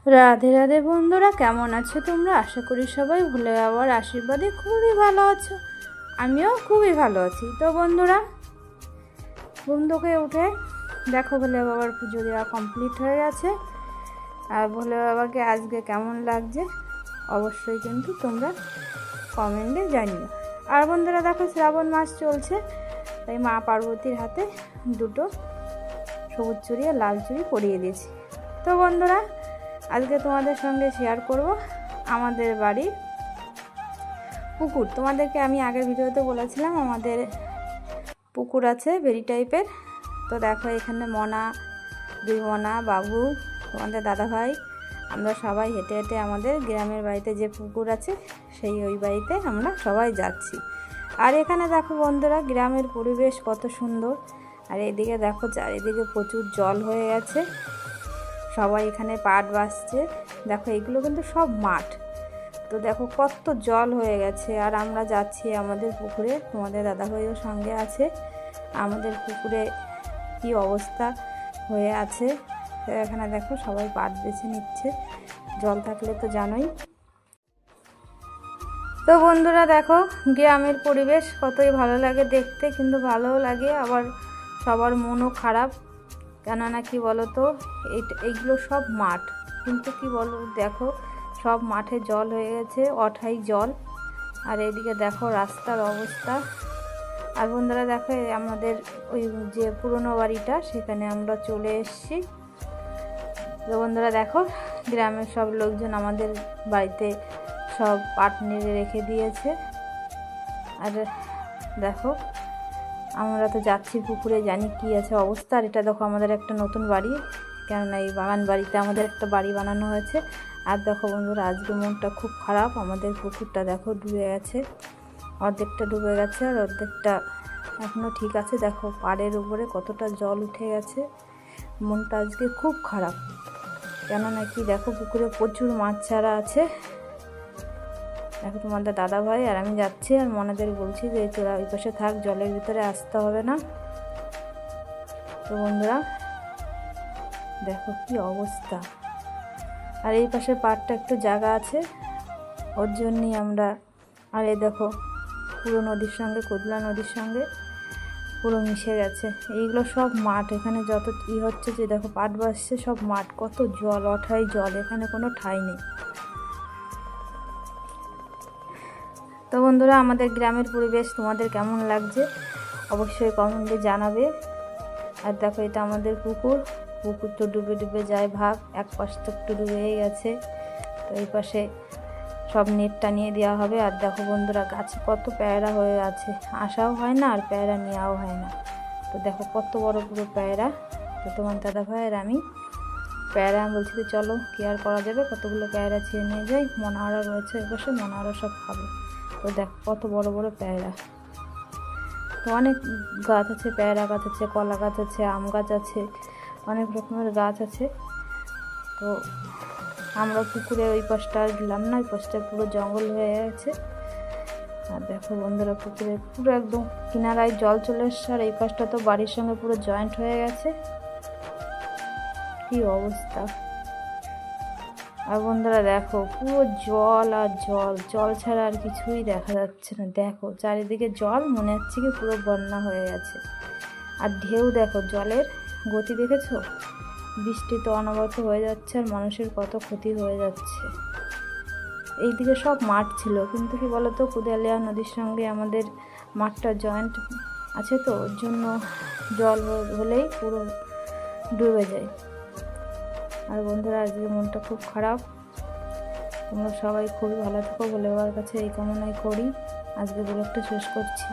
রাধে রাধে বন্ধুরা, কেমন আছো তোমরা? আশা করি সবাই ভুলে যাওয়ার আশীর্বাদে খুবই ভালো আছো। আমিও খুবই ভালো আছি। তো বন্ধুরা, ঘুম থেকে উঠে দেখো ভোলে বাবার পুজো দেওয়া কমপ্লিট হয়ে গেছে। আর ভোলে বাবাকে আজকে কেমন লাগছে অবশ্যই কিন্তু তোমরা কমেন্টে জানিও। আর বন্ধুরা দেখো, শ্রাবণ মাস চলছে, তাই মা পার্বতীর হাতে দুটো সবুজ চুড়ি আর লাল চুড়ি পরিয়ে দিয়েছি। তো বন্ধুরা, আজকে তোমাদের সঙ্গে শেয়ার করব আমাদের বাড়ির পুকুর। তোমাদেরকে আমি আগের ভিডিওতে বলেছিলাম আমাদের পুকুর আছে বেরি টাইপের। তো দেখো, এখানে মনা, দুই মনা, বাবু, তোমাদের দাদাভাই, আমরা সবাই হেঁটে হেঁটে আমাদের গ্রামের বাড়িতে যে পুকুর আছে ওই বাড়িতে আমরা সবাই যাচ্ছি। আর এখানে দেখো বন্ধুরা, গ্রামের পরিবেশ কত সুন্দর। আর এদিকে দেখো চারিদিকে প্রচুর জল হয়ে গেছে, সবাই এখানে পাট বাসছে। দেখো এগুলো কিন্তু সব মাঠ। তো দেখো কত জল হয়ে গেছে। আর আমরা যাচ্ছি আমাদের পুকুরে, তোমাদের দাদাভাইও সঙ্গে আছে। আমাদের পুকুরে কি অবস্থা হয়ে আছে, এখানে দেখো সবাই পাট বেছে নিচ্ছে, জল থাকলে তো জানোই। তো বন্ধুরা দেখো, গ্রামের পরিবেশ কতই ভালো লাগে দেখতে, কিন্তু ভালোও লাগে, আবার সবার মনও খারাপ। কেননা কি বলো তো, এইগুলো সব মাঠ, কিন্তু কি বলো, দেখো সব মাঠে জল হয়ে গেছে, অঠাই জল। আর এদিকে দেখো রাস্তার অবস্থা। আর বন্ধুরা দেখো, আমাদের ওই যে পুরনো বাড়িটা, সেখানে আমরা চলে এসেছি। তো বন্ধুরা দেখো, গ্রামের সব লোকজন আমাদের বাড়িতে সব পাট নেড়ে রেখে দিয়েছে। আর দেখো আমরা তো যাচ্ছি পুকুরে, জানি কি আছে অবস্থা। আর এটা দেখো আমাদের একটা নতুন বাড়ি, কেননা এই বাগান বাড়িতে আমাদের একটা বাড়ি বানানো হয়েছে। আর দেখো বন্ধুরা, আজকে মনটা খুব খারাপ। আমাদের পুকুরটা দেখো ডুবে গেছে, অর্ধেকটা ডুবে গেছে আর অর্ধেকটা এখনও ঠিক আছে। দেখো পাড়ের উপরে কতটা জল উঠে গেছে, মনটা আজকে খুব খারাপ। কেননা কি দেখো, পুকুরে প্রচুর মাছ ছাড়া আছে। দেখো তোমাদের দাদাভাই আর আমি যাচ্ছি, আর মনাদের বলছি যে তোরা ওই পাশে থাক, জলের ভিতরে আসতে হবে না। তো বন্ধুরা দেখো কি অবস্থা। আর এই পাশে পাড়টা একটু জায়গা আছে, ওর জন্যই আমরা। আর এই দেখো পুরো নদীর সঙ্গে, কোদলা নদীর সঙ্গে পুরো মিশে গেছে। এইগুলো সব মাঠ, এখানে যত হচ্ছে যে দেখো পাট বাসছে, সব মাঠ, কত জল, অঠাই জল, এখানে কোনো ঠাঁই নেই। তো বন্ধুরা, আমাদের গ্রামের পরিবেশ তোমাদের কেমন লাগছে অবশ্যই কমেন্টে জানাবে। আর দেখো এটা আমাদের পুকুর, পুকুর তো ডুবে ডুবে যায় ভাগ, এক পাশ তো একটু ডুবে গেছে। তো এই পাশে সব নেট টানিয়ে দেওয়া হবে। আর দেখো বন্ধুরা, গাছে কত পেয়ারা হয়ে আছে, আসাও হয় না আর পেয়ারা নেওয়াও হয় না। তো দেখো কত বড় পুরো পেয়ারা। তো তোমার দাদাভাই আর আমি পেয়ারা বলছি যে চলো কি আর করা যাবে, কতগুলো পেয়ারা ছিঁড়ে নিয়ে যাই। মনাহারা রয়েছে ওই পাশে, মনাহারা সব খাবে। তো দেখো কত বড় বড় পেয়ারা। তো অনেক গাছ আছে, পেয়ারা গাছ আছে, কলা গাছ আছে, আম গাছ আছে, অনেক রকমের গাছ আছে। তো আমরা পুকুরে ওই পাশটা গেলাম না, ওই পাশটা পুরো জঙ্গল হয়ে গেছে। আর দেখো বন্ধুরা, পুকুরে পুরো একদম কিনারায় জল চলে এসছে, আর এই পাশটা তো বাড়ির সঙ্গে পুরো জয়েন্ট হয়ে গেছে, কি অবস্থা। আর বন্ধুরা দেখো পুরো জল আর জল, জল ছাড়া আর কিছুই দেখা যাচ্ছে না। দেখো চারিদিকে জল, মনে হচ্ছে কি পুরো বন্যা হয়ে গেছে। আর ঢেউ দেখো, জলের গতি দেখেছো? বৃষ্টি তো অনবরত হয়ে যাচ্ছে, আর মানুষের কত ক্ষতি হয়ে যাচ্ছে। এইদিকে সব মাঠ ছিল, কিন্তু কি বলতো, কুদালিয়া নদীর সঙ্গে আমাদের মাঠটা জয়েন্ট আছে, তো ওর জন্য জল হলেই পুরো ডুবে যায়। আর বন্ধুরা, আজকে মনটা খুব খারাপ। তোমরা সবাই খুবই ভালো থাকো, ভোলে বাবার কাছে এই কামনাই করি। আজকে ব্লগটা শেষ করছি।